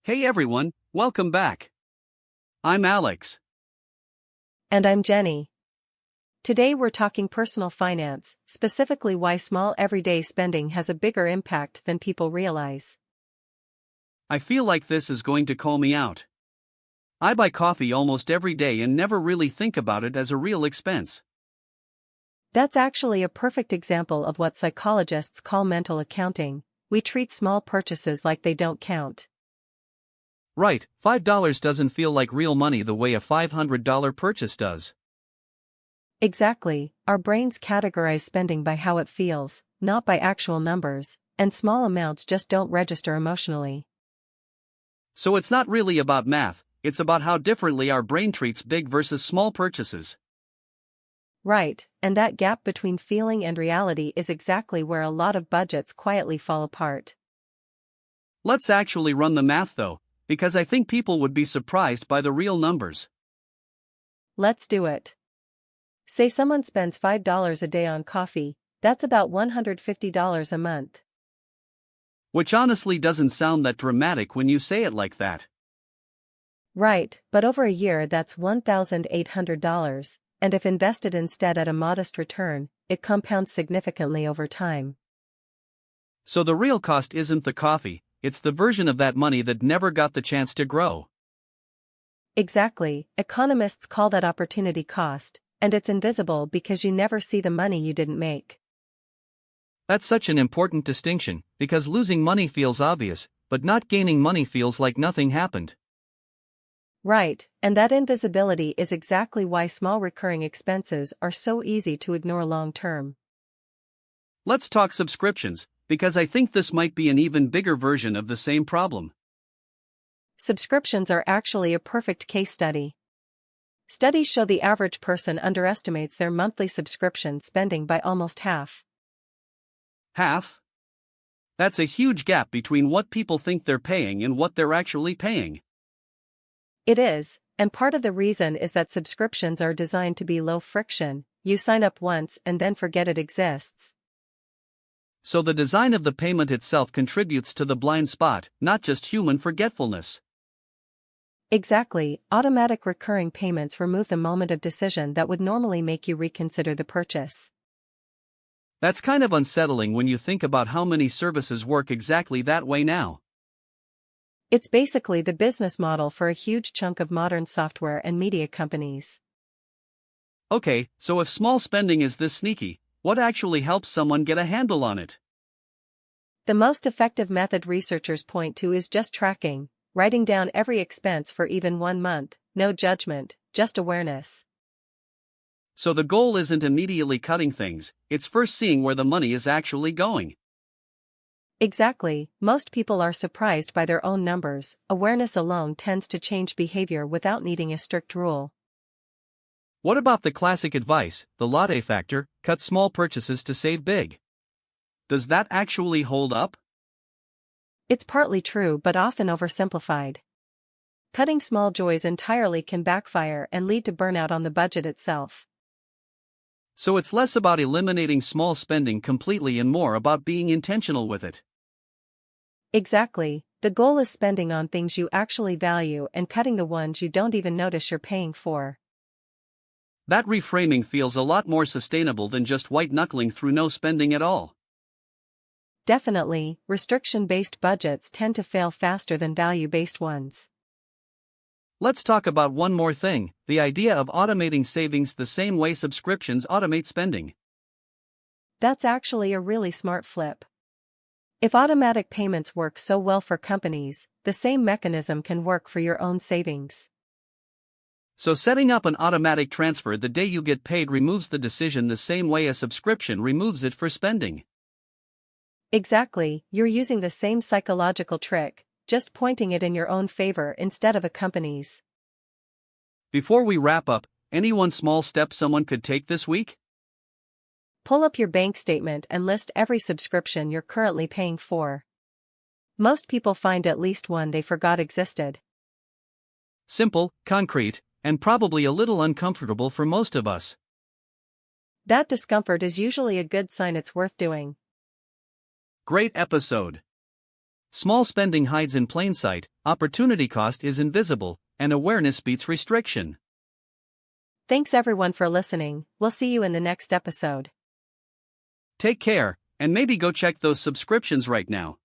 Hey everyone, welcome back. I'm Alex. And I'm Jenny. Today we're talking personal finance, specifically why small everyday spending has a bigger impact than people realize. I feel like this is going to call me out. I buy coffee almost every day and never really think about it as a real expense. That's actually a perfect example of what psychologists call mental accounting. We treat small purchases like they don't count. Right, $5 doesn't feel like real money the way a $500 purchase does. Exactly, our brains categorize spending by how it feels, not by actual numbers, and small amounts just don't register emotionally. So it's not really about math, it's about how differently our brain treats big versus small purchases. Right, and that gap between feeling and reality is exactly where a lot of budgets quietly fall apart. Let's actually run the math though, because I think people would be surprised by the real numbers. Let's do it. Say someone spends $5 a day on coffee, that's about $150 a month. Which honestly doesn't sound that dramatic when you say it like that. Right, but over a year that's $1,800, and if invested instead at a modest return, it compounds significantly over time. So the real cost isn't the coffee, it's the version of that money that never got the chance to grow. Exactly, economists call that opportunity cost, and it's invisible because you never see the money you didn't make. That's such an important distinction, because losing money feels obvious, but not gaining money feels like nothing happened. Right, and that invisibility is exactly why small recurring expenses are so easy to ignore long term. Let's talk subscriptions, because I think this might be an even bigger version of the same problem. Subscriptions are actually a perfect case study. Studies show the average person underestimates their monthly subscription spending by almost half. Half? That's a huge gap between what people think they're paying and what they're actually paying. It is, and part of the reason is that subscriptions are designed to be low friction. You sign up once and then forget it exists. So the design of the payment itself contributes to the blind spot, not just human forgetfulness. Exactly, automatic recurring payments remove the moment of decision that would normally make you reconsider the purchase. That's kind of unsettling when you think about how many services work exactly that way now. It's basically the business model for a huge chunk of modern software and media companies. Okay, so if small spending is this sneaky, what actually helps someone get a handle on it? The most effective method researchers point to is just tracking, writing down every expense for even 1 month, no judgment, just awareness. So the goal isn't immediately cutting things, it's first seeing where the money is actually going. Exactly, most people are surprised by their own numbers. Awareness alone tends to change behavior without needing a strict rule. What about the classic advice, the latte factor, cut small purchases to save big? Does that actually hold up? It's partly true but often oversimplified. Cutting small joys entirely can backfire and lead to burnout on the budget itself. So it's less about eliminating small spending completely and more about being intentional with it. Exactly, the goal is spending on things you actually value and cutting the ones you don't even notice you're paying for. That reframing feels a lot more sustainable than just white-knuckling through no spending at all. Definitely, restriction-based budgets tend to fail faster than value-based ones. Let's talk about one more thing, the idea of automating savings the same way subscriptions automate spending. That's actually a really smart flip. If automatic payments work so well for companies, the same mechanism can work for your own savings. So setting up an automatic transfer the day you get paid removes the decision the same way a subscription removes it for spending. Exactly, you're using the same psychological trick, just pointing it in your own favor instead of a company's. Before we wrap up, any one small step someone could take this week? Pull up your bank statement and list every subscription you're currently paying for. Most people find at least one they forgot existed. Simple, concrete, and probably a little uncomfortable for most of us. That discomfort is usually a good sign it's worth doing. Great episode. Small spending hides in plain sight, Opportunity cost is invisible, and awareness beats restriction. Thanks everyone for listening. We'll see you in the next episode. Take care, and maybe go check those subscriptions right now.